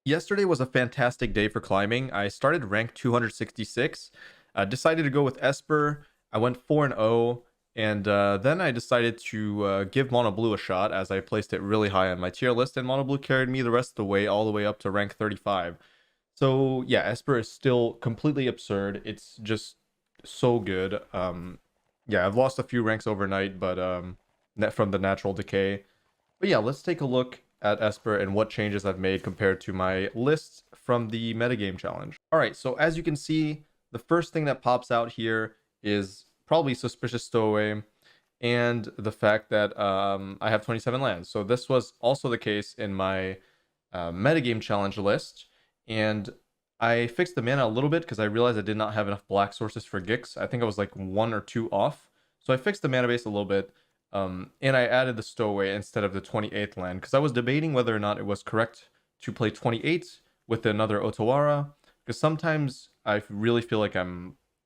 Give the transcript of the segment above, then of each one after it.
Yesterday was a fantastic day for climbing. I started rank 266, decided to go with Esper. I went 4-0, and then I decided to give Mono Blue a shot as I placed it really high on my tier list, and Mono Blue carried me the rest of the way, all the way up to rank 35. So yeah, Esper is still completely absurd. It's just so good. Yeah, I've lost a few ranks overnight, but net from the natural decay. But yeah, let's take a look at Esper and what changes I've made compared to my lists from the metagame challenge. All right, so as you can see, the first thing that pops out here is probably Suspicious Stowaway and the fact that I have 27 lands. So this was also the case in my metagame challenge list, and I fixed the mana a little bit because I realized I did not have enough black sources for Gix. I think I was like 1 or 2 off. So I fixed the mana base a little bit, and I added the Stowaway instead of the 28th land because I was debating whether or not it was correct to play 28 with another Otawara, because sometimes I really feel like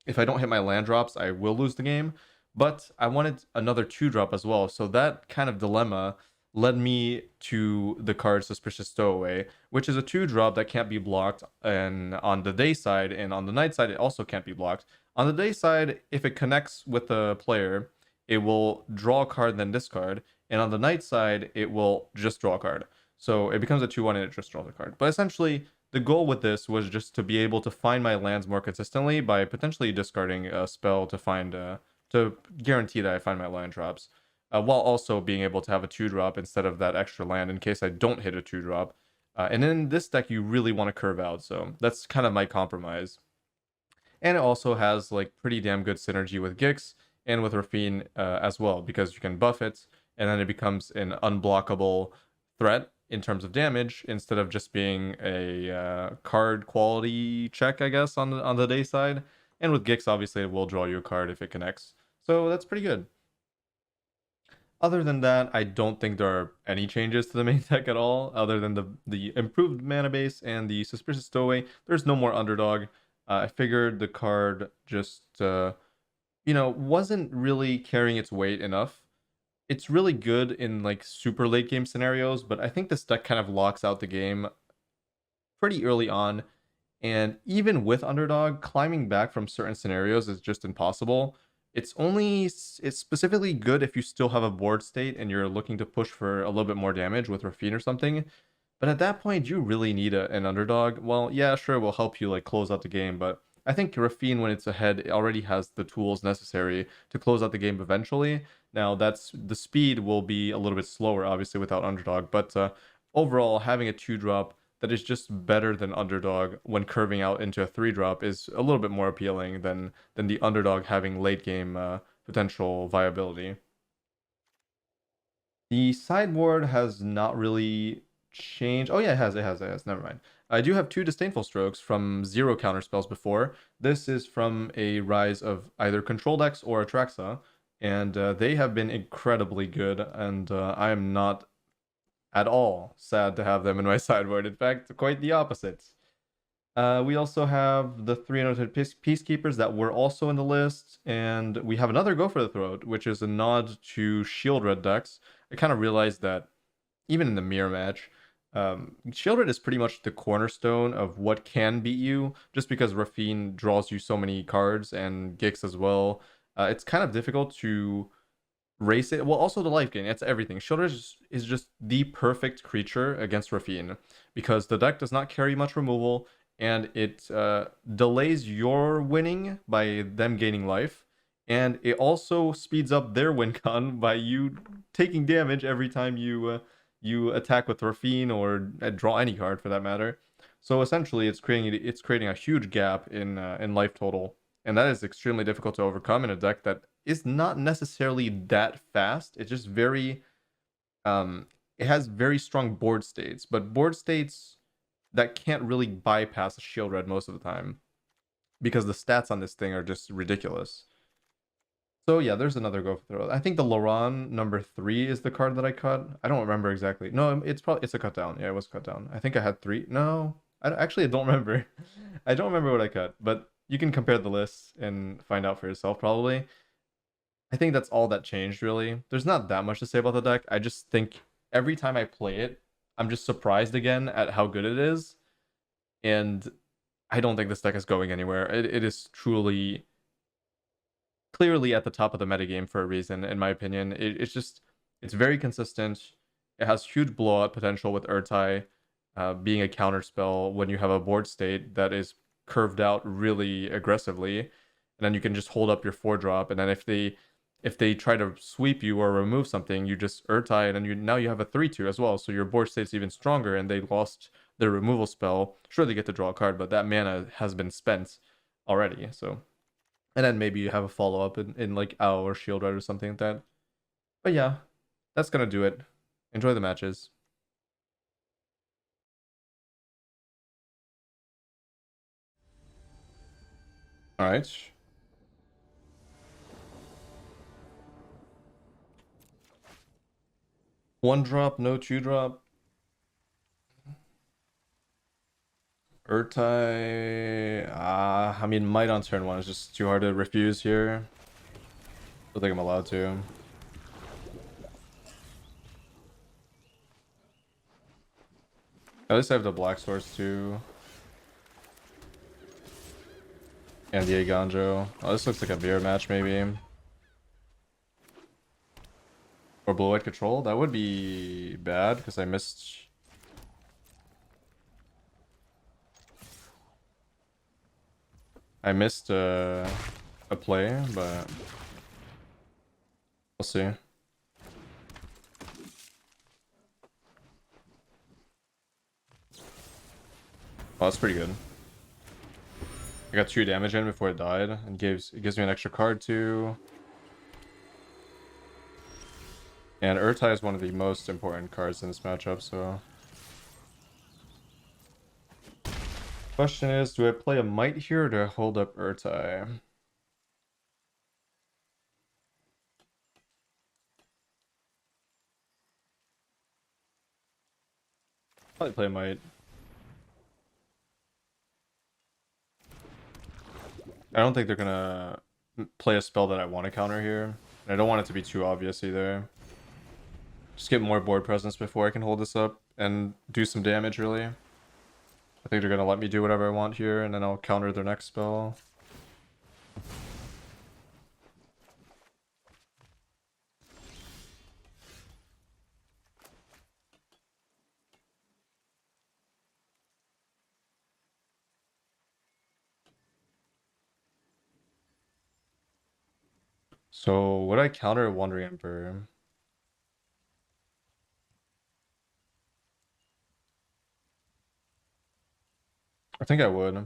if I don't hit my land drops, I will lose the game. But I wanted another 2-drop as well, so that kind of dilemma led me to the card Suspicious Stowaway, which is a 2-drop that can't be blocked, and on the day side and on the night side it also can't be blocked. On the day side, if it connects with the player, it will draw a card then discard, and on the night side it will just draw a card. So it becomes a 2-1 and it just draws a card. But essentially, the goal with this was just to be able to find my lands more consistently by potentially discarding a spell to find to guarantee that I find my land drops, while also being able to have a 2-drop instead of that extra land in case I don't hit a 2-drop. And in this deck, you really want to curve out, so that's kind of my compromise. And it also has like pretty damn good synergy with Gix and with Rafine as well, because you can buff it, and then it becomes an unblockable threat in terms of damage instead of just being a card quality check, I guess, on the day side. And with Gix, obviously, it will draw you a card if it connects. So that's pretty good. Other than that, I don't think there are any changes to the main deck at all, other than the improved mana base and the Suspicious Stowaway. There's no more Underdog. I figured the card just, wasn't really carrying its weight enough. It's really good in like super late game scenarios, but I think this deck kind of locks out the game pretty early on. And even with Underdog, climbing back from certain scenarios is just impossible. It's specifically good if you still have a board state and you're looking to push for a little bit more damage with Rafine or something. But at that point, you really need an Underdog. Well, yeah, sure, it will help you like close out the game, but I think Rafine, when it's ahead, it already has the tools necessary to close out the game eventually. Now, the speed will be a little bit slower, obviously, without Underdog, but overall, having a 2-drop that is just better than Underdog when curving out into a 3-drop is a little bit more appealing than the Underdog having late game potential viability. The sideboard has not really changed. Oh yeah, it has. Never mind. I do have 2 Disdainful Strokes from 0 counterspells before. This is from a rise of either Control decks or Atraxa, and they have been incredibly good, and I am not at all sad to have them in my sideboard. In fact, quite the opposite. We also have the 3 Anointed Peacekeepers that were also in the list, and we have another Go for the Throat, which is a nod to Shield Red decks. I kind of realized that even in the mirror match, Shield Red is pretty much the cornerstone of what can beat you, just because Rafine draws you so many cards, and Gix as well. It's kind of difficult to race it. Well, also the life gain, it's everything. Shield Red is just the perfect creature against Rafine, because the deck does not carry much removal, and it delays your winning by them gaining life, and it also speeds up their win con by you taking damage every time you attack with Rafine or draw any card for that matter. So essentially, it's creating a huge gap in life total, and that is extremely difficult to overcome in a deck that is not necessarily that fast. It's just it has very strong board states, but board states that can't really bypass a Shield Red most of the time because the stats on this thing are just ridiculous. So yeah, there's another Go for Throw. I think the Laron number 3 is the card that I cut. I don't remember exactly. No, it's a cut down. Yeah, it was cut down. I think I had 3. No, actually I don't remember. I don't remember what I cut, but you can compare the lists and find out for yourself probably. I think that's all that changed really. There's not that much to say about the deck. I just think every time I play it, I'm just surprised again at how good it is. And I don't think this deck is going anywhere. It is truly, clearly at the top of the metagame for a reason, in my opinion. It's very consistent. It has huge blowout potential with Urtai being a counter spell when you have a board state that is curved out really aggressively, and then you can just hold up your 4-drop, and then if they try to sweep you or remove something, you just Urtai, and then now you have a 3/2 as well, so your board state's even stronger, and they lost their removal spell. Sure, they get to draw a card, but that mana has been spent already, so. And then maybe you have a follow-up in like Owl or Shield Red or something like that. But yeah, that's gonna do it. Enjoy the matches. Alright. 1-drop, no 2-drop. Urtai. I mean, Might on turn 1 is just too hard to refuse here. I don't think I'm allowed to. At least I have the Black Source too. And the Aganjo. Oh, this looks like a Veer match maybe. Or Blue-White Control. That would be bad because I missed. I missed a play, but we'll see. Oh, that's pretty good. I got 2 damage in before it died, and it gives me an extra card too. And Urtai is one of the most important cards in this matchup, so. Question is, do I play a Might here or do I hold up Urtai? Probably play Might. I don't think they're gonna play a spell that I want to counter here. And I don't want it to be too obvious either. Just get more board presence before I can hold this up and do some damage, really. I think they're gonna let me do whatever I want here, and then I'll counter their next spell. So, would I counter Wandering Emperor? I think I would. I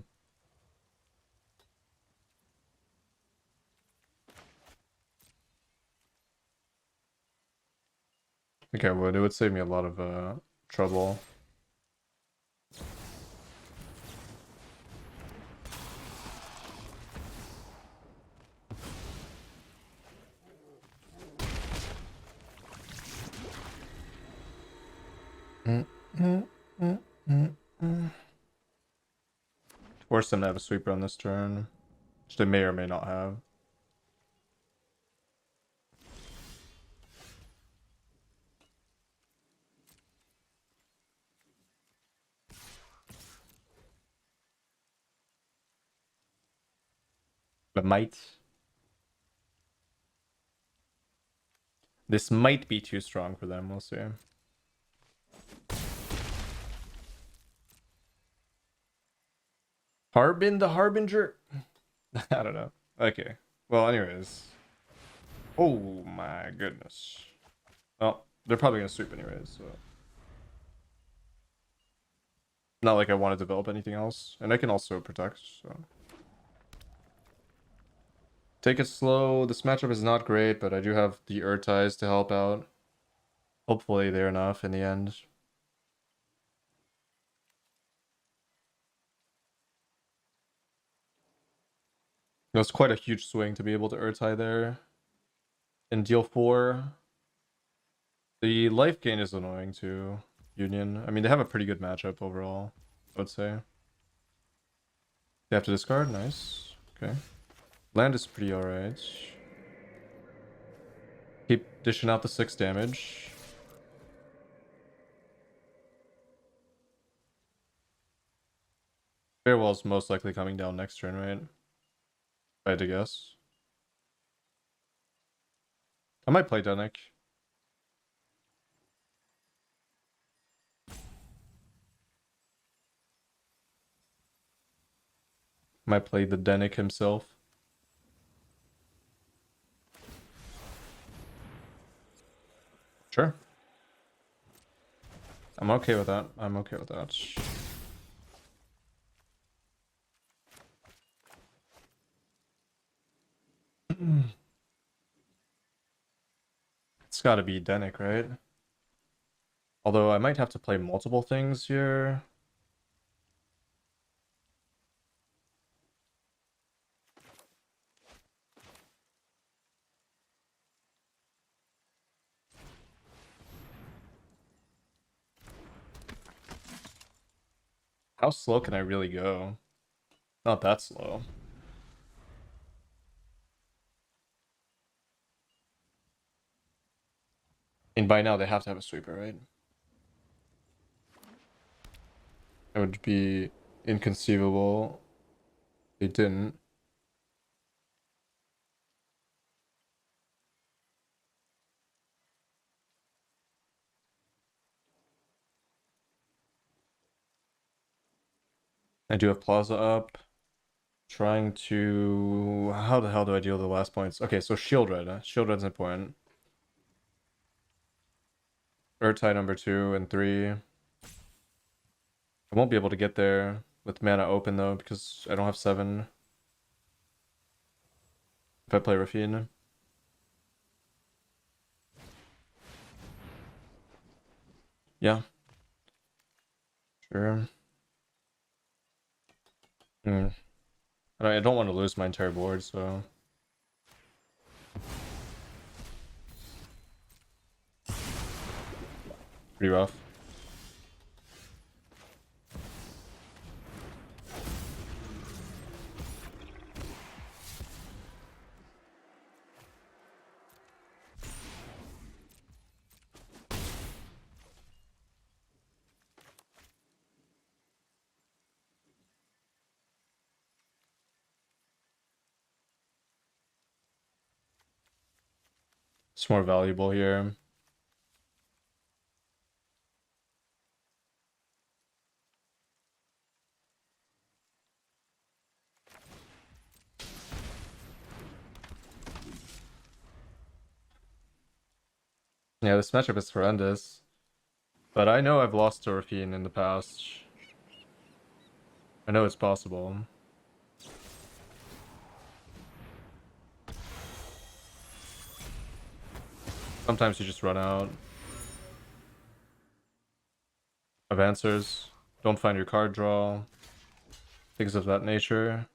think I would. It would save me a lot of trouble. Force them to have a sweeper on this turn, which they may or may not have. But might. This might be too strong for them, we'll see. Harbin the Harbinger? I don't know. Okay. Well, anyways. Oh my goodness. Well, they're probably gonna sweep anyways, so. Not like I want to develop anything else. And I can also protect, so. Take it slow. This matchup is not great, but I do have the Urtais to help out. Hopefully they're enough in the end. It was quite a huge swing to be able to Urtai there. And deal 4. The life gain is annoying too, Union. I mean, they have a pretty good matchup overall, I would say. They have to discard, nice. Okay. Land is pretty alright. Keep dishing out the 6 damage. Farewell's most likely coming down next turn, right? If I had to guess. I might play Denick. Might play the Denick himself. Sure. I'm okay with that. I'm okay with that. It's gotta be Denick, right? Although I might have to play multiple things here. How slow can I really go? Not that slow. And by now they have to have a sweeper, right? It would be inconceivable they didn't. I do have Plaza up. Trying to... How the hell do I deal with the last points? Okay, so Shield Red. Shield Red's important. Urtai number 2 and 3. I won't be able to get there with mana open though, because I don't have 7. If I play Rafine. Yeah. Sure. I don't want to lose my entire board, so... Pretty rough. It's more valuable here. Yeah, this matchup is horrendous. But I know I've lost to Rafine in the past. I know it's possible. Sometimes you just run out of answers. Don't find your card draw. Things of that nature.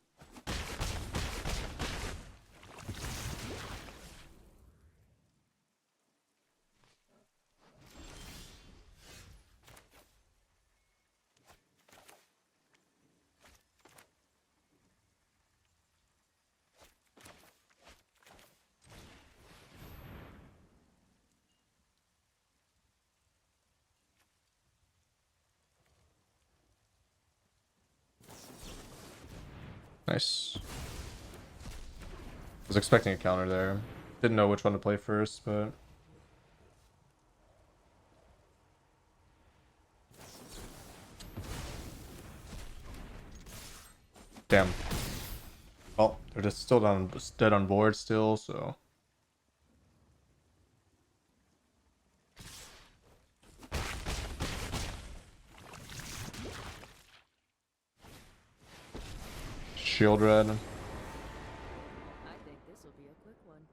Nice. Was expecting a counter there. Didn't know which one to play first, but... Damn. Well, they're just still dead on board still, so... Shield Red. I think this will be a quick one.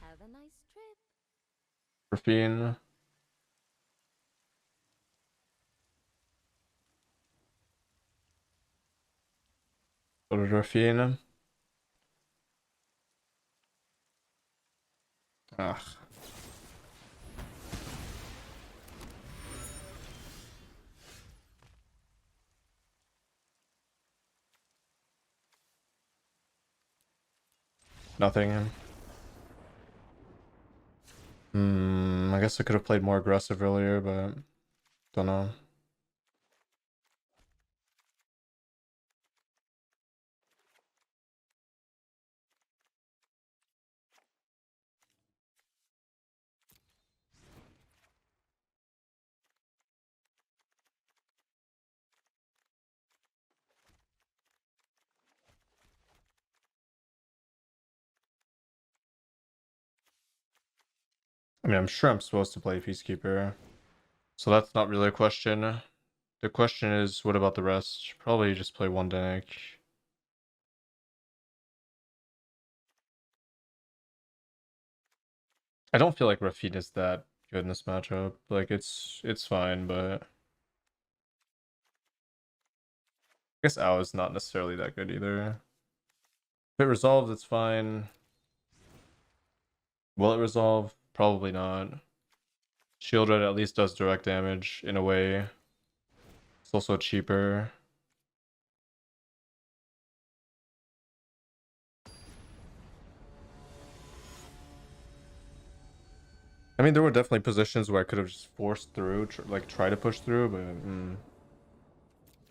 Have a nice trip. Rafine. Go to Rafine. Ugh. Nothing. I guess I could have played more aggressive earlier, but don't know. I mean, I'm sure I'm supposed to play Peacekeeper, so that's not really a question. The question is, what about the rest? Probably just play one deck. I don't feel like Rafine is that good in this matchup. Like, it's fine, but I guess Ao is not necessarily that good either. If it resolves, it's fine. Will it resolve? Probably not. Shield Red at least does direct damage in a way. It's also cheaper. I mean, there were definitely positions where I could have just forced through, like try to push through, but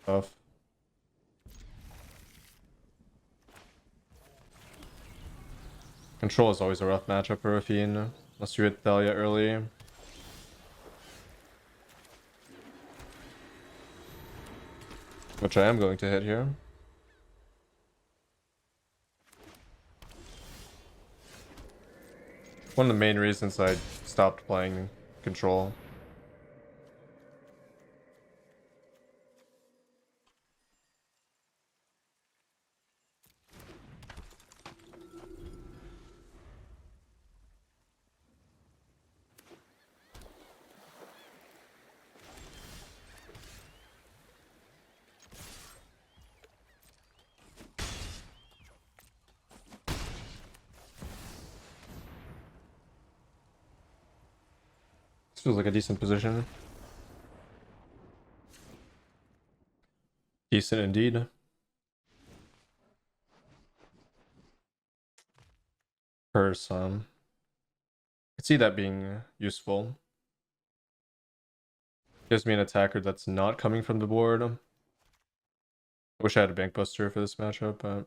tough. Control is always a rough matchup for Rafine, unless you hit Thalia early. Which I am going to hit here. One of the main reasons I stopped playing Control. This feels like a decent position. Decent indeed. For some. I could see that being useful. Gives me an attacker that's not coming from the board. I wish I had a Bank Buster for this matchup, but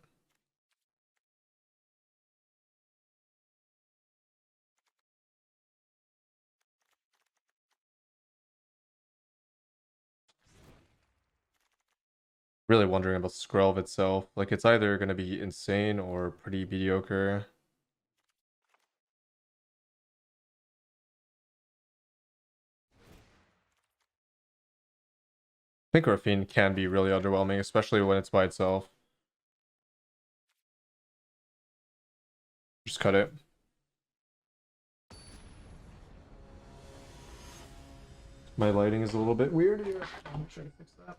really wondering about Skrelv itself. Like, it's either going to be insane or pretty mediocre. I think Rafine can be really underwhelming, especially when it's by itself. Just cut it. My lighting is a little bit weird here. I'm trying to fix that.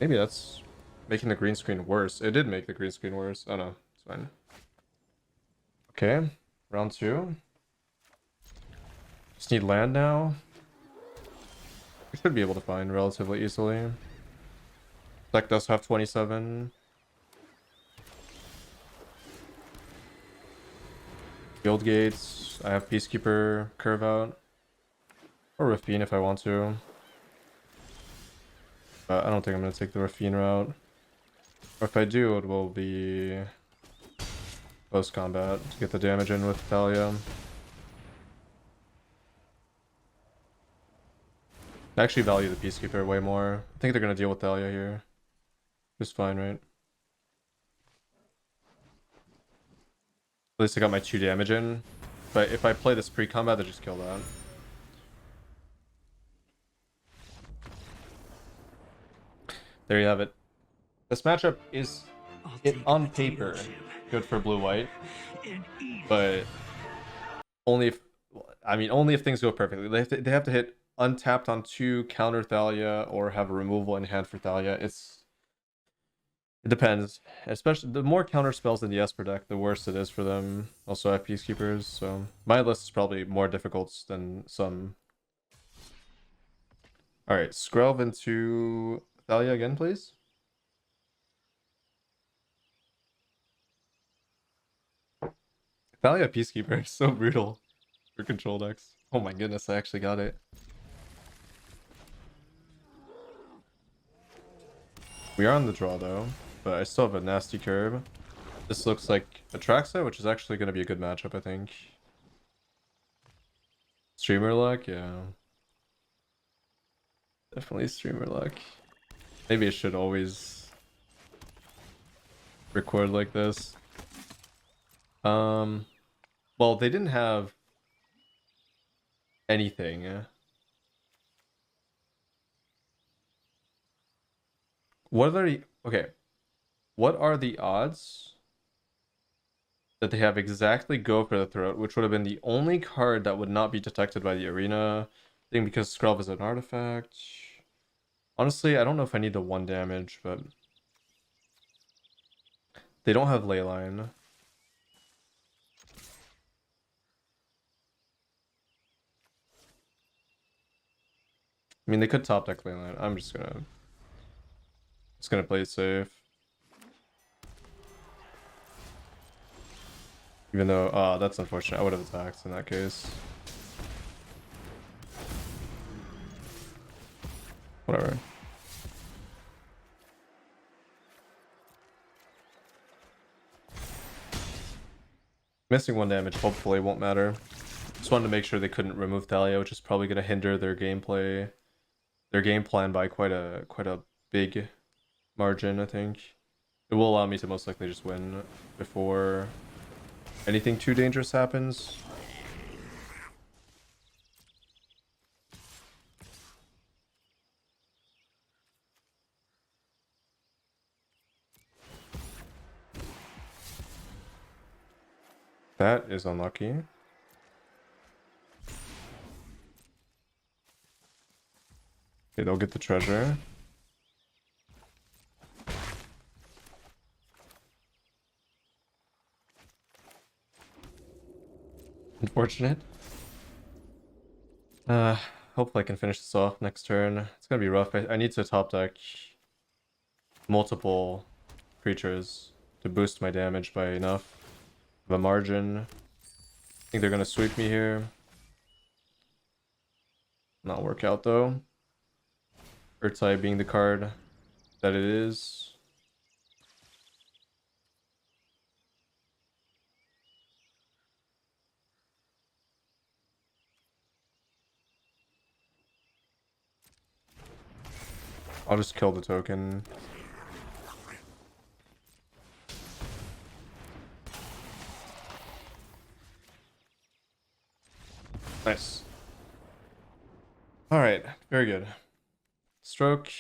Maybe that's making the green screen worse. It did make the green screen worse. Oh no, it's fine. Okay, round 2. Just need land now. We should be able to find relatively easily. Deck does have 27. Guild gates. I have Peacekeeper curve out. Or Rafine if I want to. But I don't think I'm going to take the Rafine route. Or if I do, it will be post combat to get the damage in with Thalia. I actually value the Peacekeeper way more. I think they're going to deal with Thalia here. Just fine, right? At least I got my 2 damage in. But if I play this pre-combat, they just kill that. There you have it. This matchup is, on paper, good for blue-white. But only if, I mean, only if things go perfectly. They have to hit untapped on 2, counter Thalia, or have a removal in hand for Thalia. It depends. Especially the more counter spells in the Esper deck, the worse it is for them. Also have Peacekeepers, so my list is probably more difficult than some. Alright, Skrelv into Thalia again, please. Thalia Peacekeeper is so brutal for control decks. Oh my goodness, I actually got it. We are on the draw though, but I still have a nasty curve. This looks like Atraxa, which is actually going to be a good matchup, I think. Streamer luck, yeah. Definitely streamer luck. Maybe I should always record like this. Well, they didn't have anything. What are the okay? What are the odds that they have exactly Go for the Throat, which would have been the only card that would not be detected by the arena thing because Scrub is an artifact. Honestly, I don't know if I need the 1 damage, but they don't have Leyline. I mean, they could top deck Leyline. I'm just gonna play it safe. Even though, that's unfortunate. I would have attacked in that case. Whatever. Missing 1 damage hopefully won't matter. Just wanted to make sure they couldn't remove Thalia, which is probably going to hinder their gameplay, their game plan by quite a big margin, I think. It will allow me to most likely just win before anything too dangerous happens. That is unlucky. Okay, they'll get the treasure. Unfortunate. Hopefully I can finish this off next turn. It's gonna be rough. I need to top deck multiple creatures to boost my damage by enough of a margin. I think they're gonna sweep me here. Not work out though. Urtai being the card that it is. I'll just kill the token. Nice. Alright, very good. Stroke.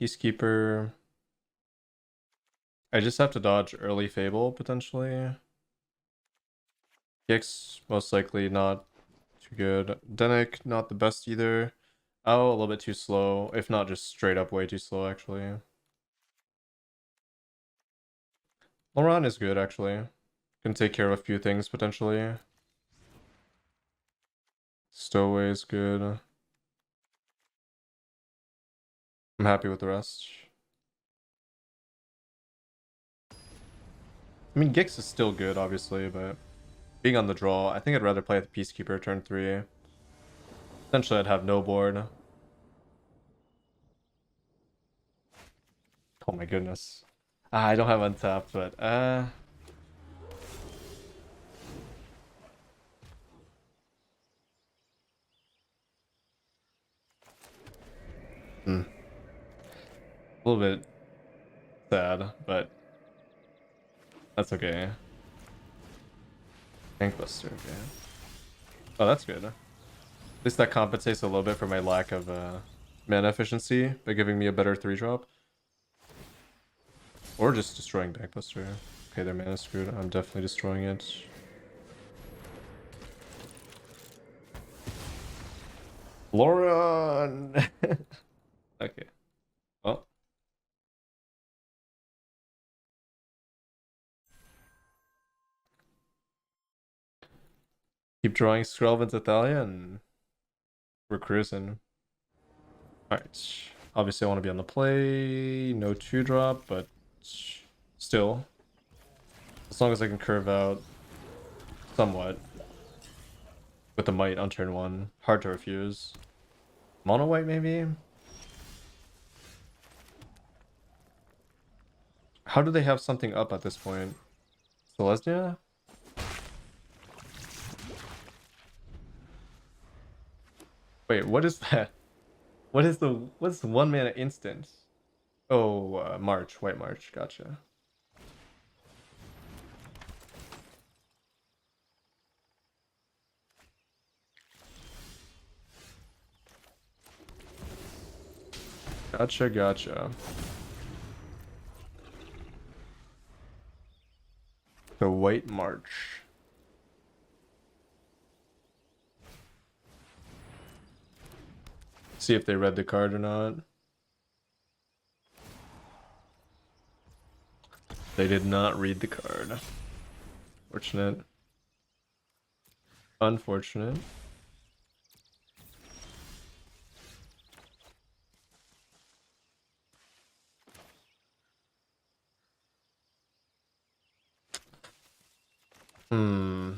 Peacekeeper. I just have to dodge early Fable, potentially. Gix, most likely not too good. Denic, not the best either. Oh, a little bit too slow. If not, just straight up way too slow, actually. Laurent is good, actually. Can take care of a few things, potentially. Stowaway is good. I'm happy with the rest. I mean, Gix is still good, obviously, but being on the draw, I think I'd rather play with Peacekeeper turn 3. Essentially, I'd have no board. Oh my goodness. I don't have untapped, but a little bit sad, but that's okay. Tankbuster, okay. Oh, that's good. At least that compensates a little bit for my lack of mana efficiency by giving me a better 3-drop. Or just destroying Bankbuster. Okay, their mana's screwed. I'm definitely destroying it. Lauren! Okay. Well. Keep drawing Skrelv into Thalia and we're cruising. Alright. Obviously I want to be on the play. No 2-drop, but still. As long as I can curve out somewhat. With the might on turn 1. Hard to refuse. Mono white maybe? How do they have something up at this point? Selesnya? Wait, what is that? What's the 1 mana instant? Oh, March, White March, gotcha. Gotcha, gotcha. The White March. See if they read the card or not. They did not read the card. Fortunate. Unfortunate. Hmm.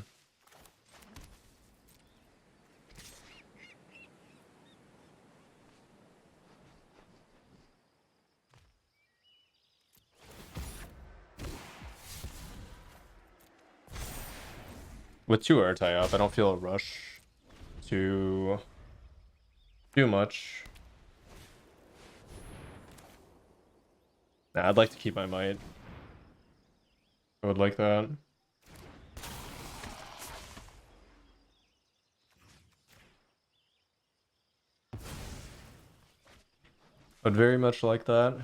With 2 Urtai up, I don't feel a rush to do much. Nah, I'd like to keep my might. I would like that. Would very much like that.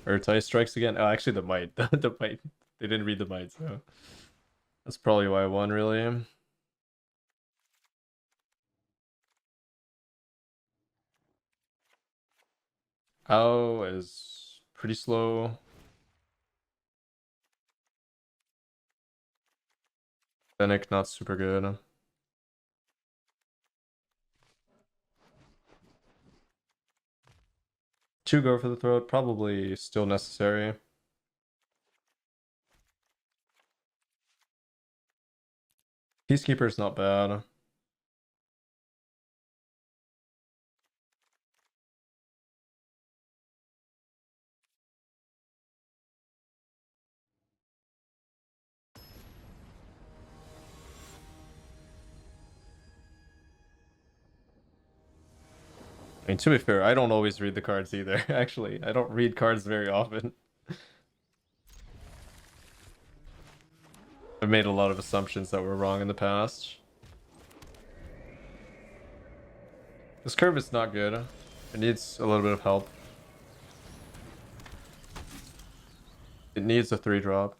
Urtai strikes again. Oh, actually, the might. The might. They didn't read the might, so that's probably why I won, really. Ow is pretty slow. Fennec, not super good. Two go for the throat, probably still necessary. Peacekeeper's not bad. I mean, to be fair, I don't always read the cards either. Actually, I don't read cards very often. I've made a lot of assumptions that were wrong in the past. This curve is not good. It needs a little bit of help. It needs a 3-drop.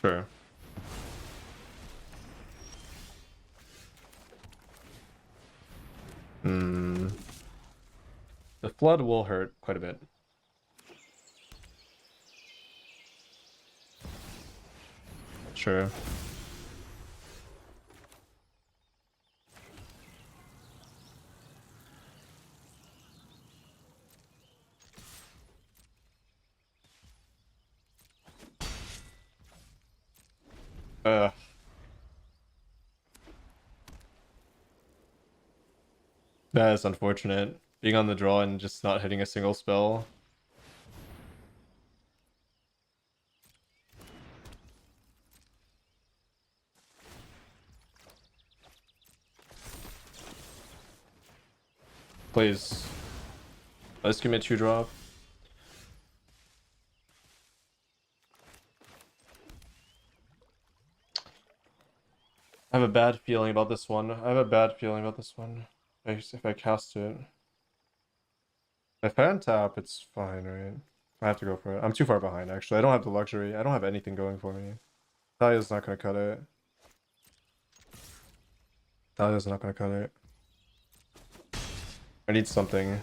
Sure. Hmm. The flood will hurt quite a bit. Sure. Ugh. That is unfortunate. Being on the draw and just not hitting a single spell. Please. Let's give me a 2-drop. I have a bad feeling about this one. I have a bad feeling about this one. If I cast it. If I untap, it's fine, right? I have to go for it. I'm too far behind, actually. I don't have the luxury. I don't have anything going for me. Thalia's not gonna cut it. Thalia's not gonna cut it. I need something.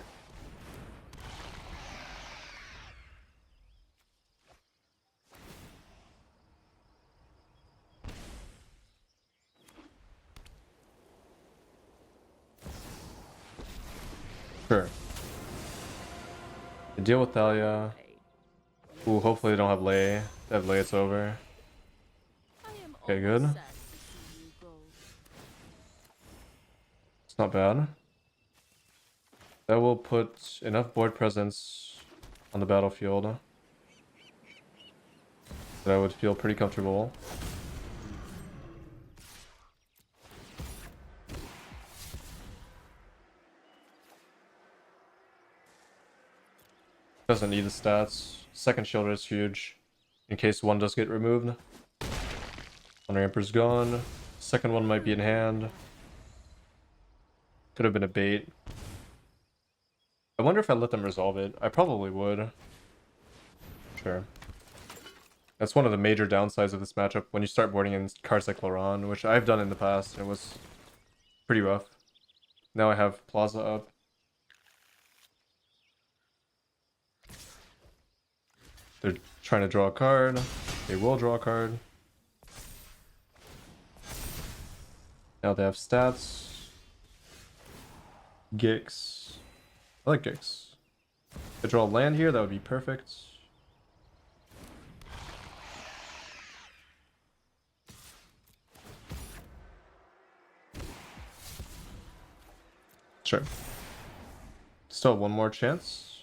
Sure. I deal with Thalia. Ooh, hopefully they don't have Lay. If they have Lay, it's over. Okay, good. It's not bad. That will put enough board presence on the battlefield that I would feel pretty comfortable. Doesn't need the stats. Second shielder is huge in case one does get removed. One ramper's gone. Second one might be in hand. Could have been a bait. I wonder if I let them resolve it. I probably would. Sure. That's one of the major downsides of this matchup when you start boarding in cards like Laurent, which I've done in the past. It was pretty rough. Now I have Plaza up. They're trying to draw a card. They will draw a card. Now they have stats. Gix. I like Gix. If I draw land here, that would be perfect. Sure. Still have one more chance.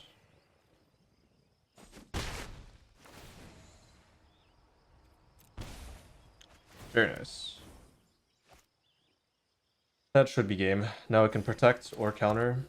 Very nice. That should be game. Now I can protect or counter.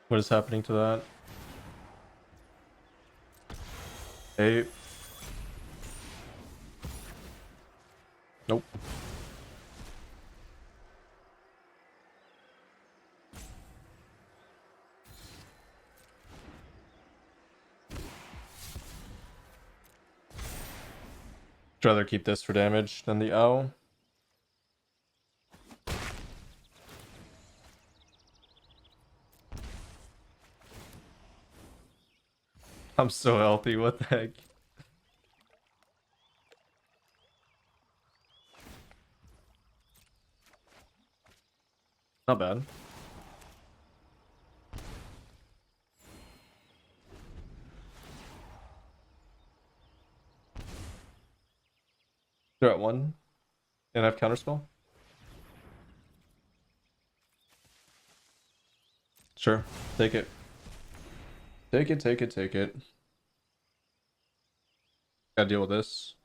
What is happening to that? Hey. Nope. I'd rather keep this for damage than the O. I'm so healthy, what the heck? Not bad. They're at 1. And I have counterspell? Sure, take it. Take it, take it, take it. Gotta deal with this.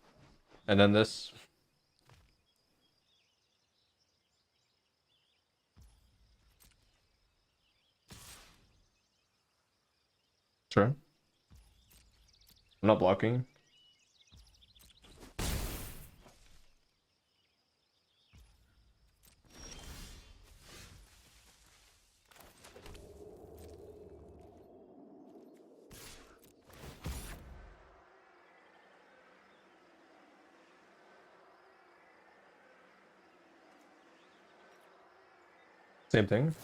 And then this. Sure. I'm not blocking. Same thing.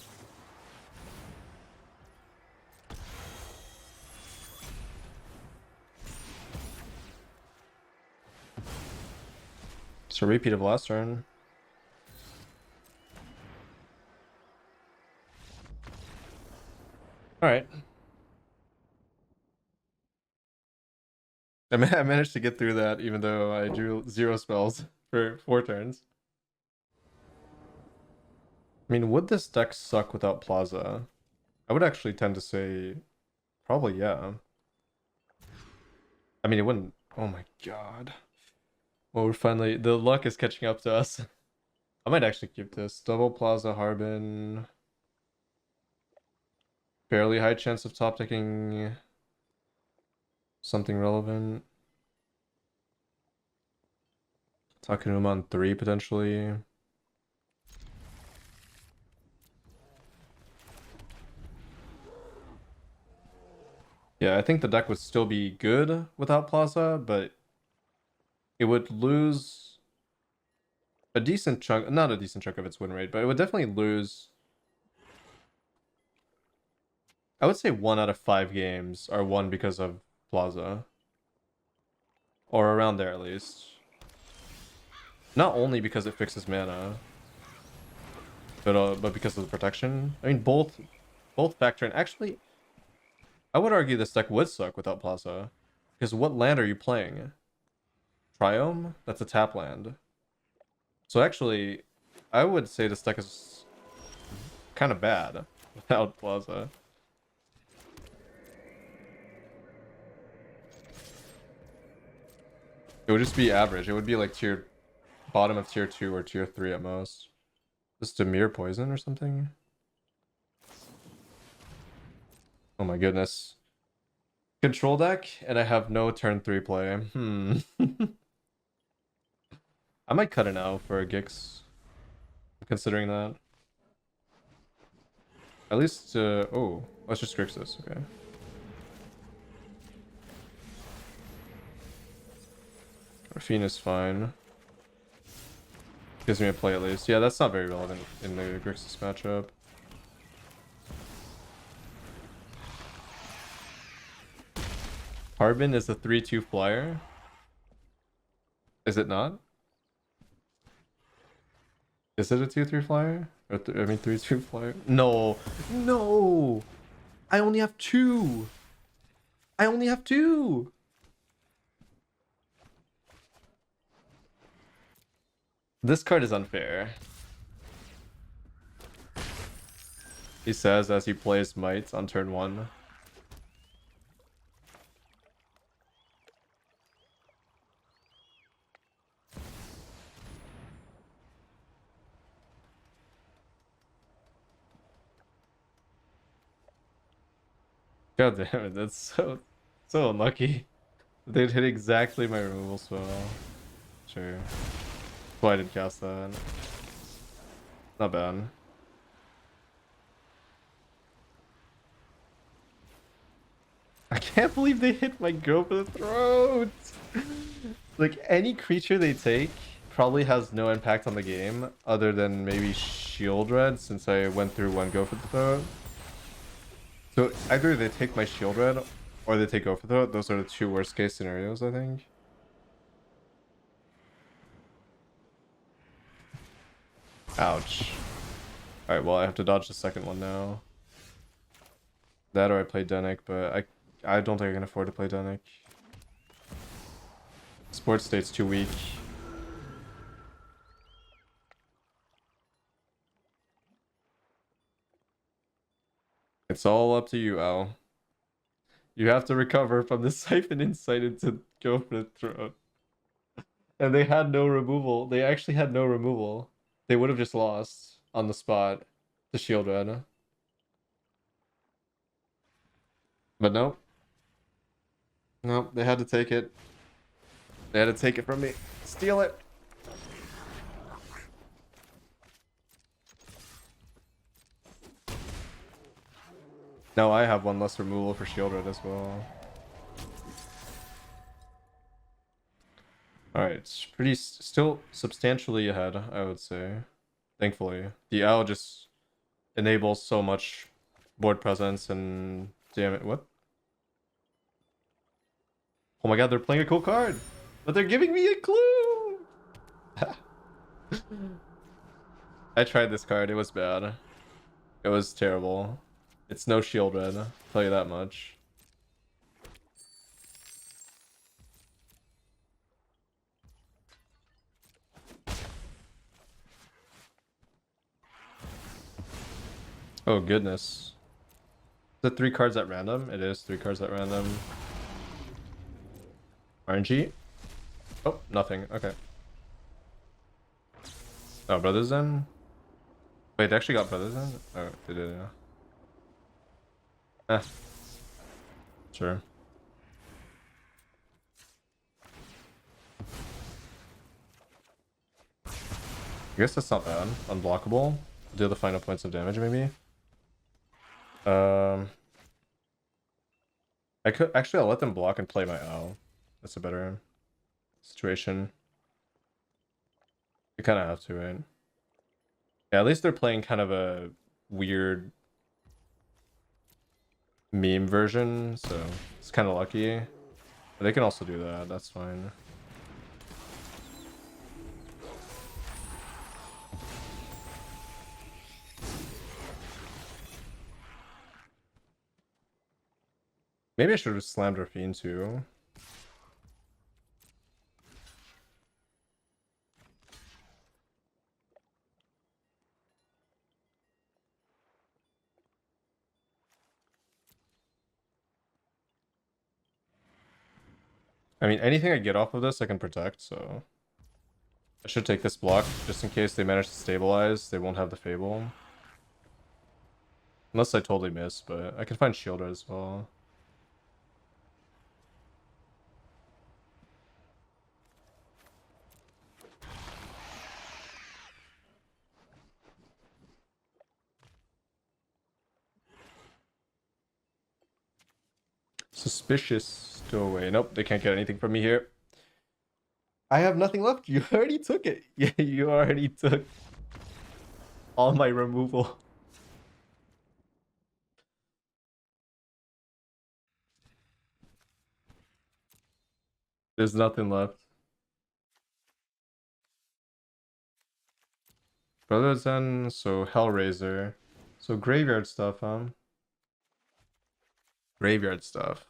It's a repeat of last turn. Alright. I managed to get through that even though I drew 0 spells for 4 turns. I mean, would this deck suck without Plaza? I would actually tend to say probably yeah. I mean, it wouldn't. Oh my god. Well, we're finally, the luck is catching up to us. I might actually keep this. Double Plaza Harbin. Fairly high chance of top decking something relevant. Takenuma on 3 potentially. Yeah, I think the deck would still be good without Plaza, but it would lose a decent chunk, not a decent chunk of its win rate, but it would definitely lose. I would say 1 out of 5 games are won because of Plaza. Or around there at least. Not only because it fixes mana, but because of the protection. I mean, both factor in. Actually, I would argue this deck would suck without Plaza. Because what land are you playing? Triome? That's a tap land. So actually, I would say this deck is kind of bad without Plaza. It would just be average. It would be like tier bottom of tier 2 or tier 3 at most. Just a mere poison or something. Oh my goodness. Control deck, and I have no turn 3 play. I might cut it now for a Gix. Considering that. At least, oh, let's just Grix this, okay. Raffine is fine. Gives me a play at least. Yeah, that's not very relevant in the Grixis matchup. Harbin is a 3/2 flyer. Is it not? Is it a 2/3 flyer? Or I mean 3/2 flyer? No. No! I only have 2! I only have 2! This card is unfair. He says as he plays Might on turn 1. God damn it, that's so unlucky. They'd hit exactly my removal spell. Sure. Why I didn't cast that. Not bad. I can't believe they hit my Go for the Throat! Like, any creature they take probably has no impact on the game, other than maybe Shield Red, since I went through one Go for the Throat. So either they take my Shield Red, or they take Go for the Throat. Those are the 2 worst case scenarios, I think. Ouch. Alright, well I have to dodge the second one now. That or I play Denick, but I don't think I can afford to play Denick. Sports State's too weak. It's all up to you, Al. You have to recover from the Siphon Insight into Go for the Throat. And they had no removal. They actually had no removal. They would have just lost on the spot to Shield Red. But nope. Nope, they had to take it. They had to take it from me. Steal it. No, I have one less removal for Shield Red as well. Alright, it's pretty still substantially ahead, I would say. Thankfully. The owl just enables so much board presence and damn it, what? Oh my god, they're playing a cool card! But they're giving me a clue! I tried this card, it was bad. It was terrible. It's no Shield Red, I'll tell you that much. Oh goodness. Is it 3 cards at random? It is 3 cards at random. RNG? Oh, nothing. Okay. Oh, Brothers Zen? Wait, they actually got Brothers Zen? Oh, they did, yeah. Sure. I guess that's not bad. Unblockable. Do the final points of damage, maybe. I could actually. I'll let them block and play my owl. That's a better situation. You kind of have to, right? Yeah, at least they're playing kind of a weird meme version, so it's kind of lucky. But they can also do that. That's fine. Maybe I should have slammed Raffine too. I mean, anything I get off of this, I can protect, so... I should take this block, just in case they manage to stabilize. They won't have the Fable. Unless I totally miss, but I can find Shielder as well. Suspicious stowaway. Nope, they can't get anything from me here. I have nothing left. You already took it. Yeah, you already took all my removal. There's nothing left. Brothers End, so Hellraiser. So graveyard stuff, huh? Graveyard stuff.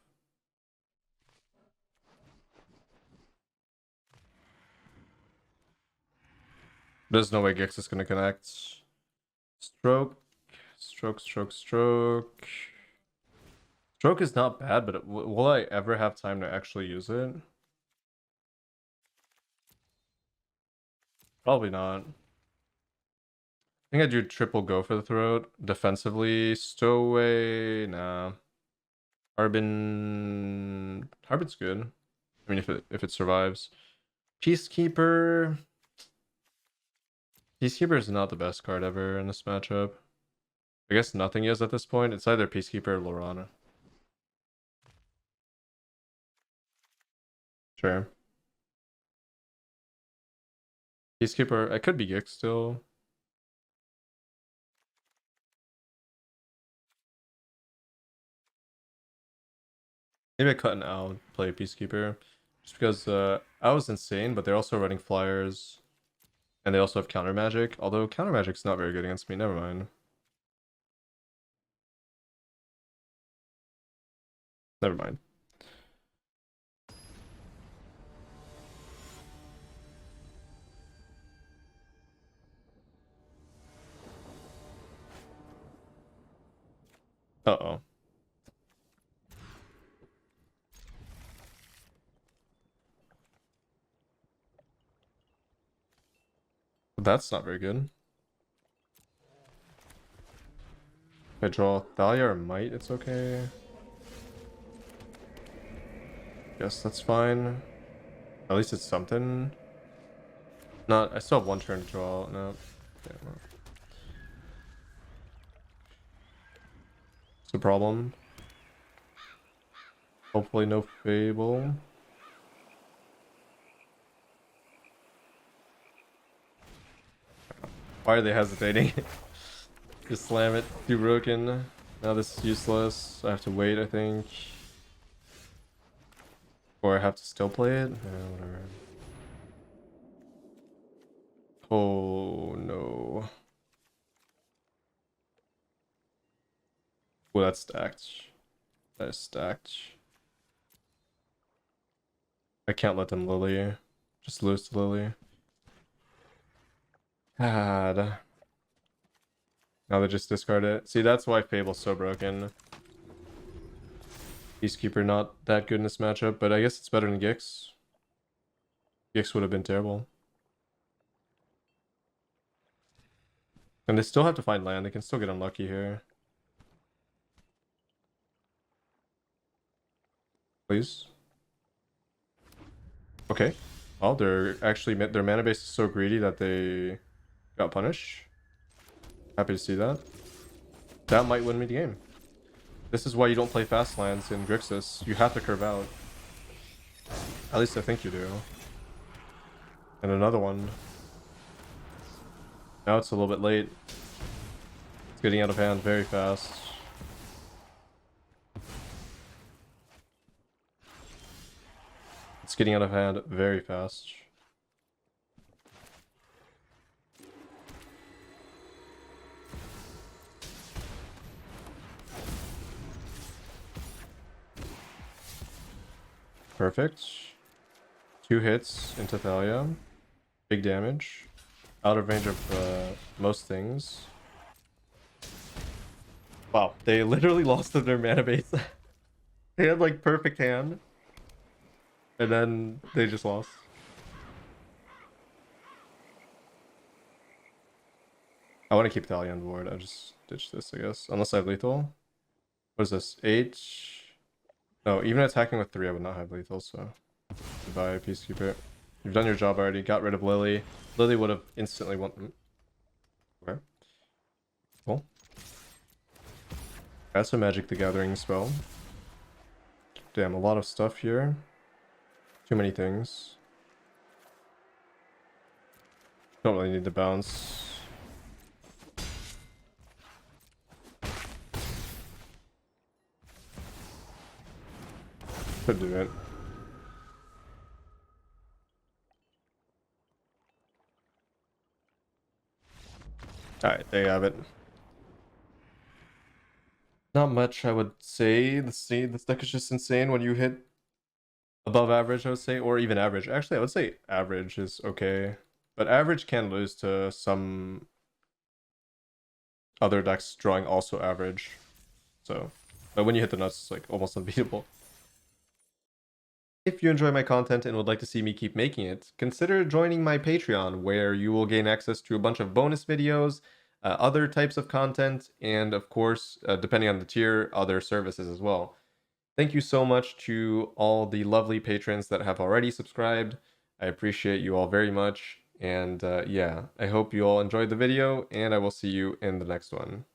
There's no way Gix is gonna connect. Stroke. Stroke, stroke, stroke. Stroke is not bad, but will I ever have time to actually use it? Probably not. I think I do triple go for the throat. Defensively, stowaway, nah. Harbin's good. I mean, if it survives. Peacekeeper. Peacekeeper is not the best card ever in this matchup. I guess nothing is at this point. It's either Peacekeeper or Lorana. Sure. Peacekeeper, I could be Gix still. Maybe I cut an out, play Peacekeeper. Just because I was insane, but they're also running flyers. And they also have counter magic. Although counter magic's not very good against me, never mind. Never mind. Uh-oh. That's not very good. If I draw Thalia or Might, it's okay. Guess that's fine. At least it's something. Not, I still have one turn to draw. No. Yeah, no. It's a problem. Hopefully no Fable. Why are they hesitating? Just slam it. Too broken. Now this is useless. I have to wait, I think. Or I have to still play it? Yeah, whatever. Oh no. Oh, that's stacked. That is stacked. I can't let them Lily. Just lose to Lily. God. Now they just discard it. See, that's why Fable's so broken. Peacekeeper not that good in this matchup, but I guess it's better than Gix. Gix would have been terrible. And they still have to find land. They can still get unlucky here. Please. Okay. Well, they're actually, their mana base is so greedy that they got punished. Happy to see that. That might win me the game. This is why you don't play fast lands in Grixis. You have to curve out. At least I think you do. And another one. Now it's a little bit late. It's getting out of hand very fast. It's getting out of hand very fast. Perfect. 2 hits into Thalia. Big damage. Out of range of most things. Wow, they literally lost to their mana base. They had like perfect hand. And then they just lost. I want to keep Thalia on board. I'll just ditch this, I guess. Unless I have lethal. What is this? H? No, even attacking with 3, I would not have lethal, so... Goodbye, Peacekeeper. You've done your job already. Got rid of Lily. Lily would have instantly won... Okay. Cool. That's a Magic the Gathering spell. Damn, a lot of stuff here. Too many things. Don't really need to bounce. Could do it. Alright, there you have it. Not much, I would say. This deck is just insane when you hit above average, I would say, or even average. Actually, I would say average is okay. But average can lose to some other decks drawing also average. So, but when you hit the nuts, it's like almost unbeatable. If you enjoy my content and would like to see me keep making it, consider joining my Patreon, where you will gain access to a bunch of bonus videos, other types of content, and of course, depending on the tier, other services as well. Thank you so much to all the lovely patrons that have already subscribed. I appreciate you all very much. And yeah, I hope you all enjoyed the video, and I will see you in the next one.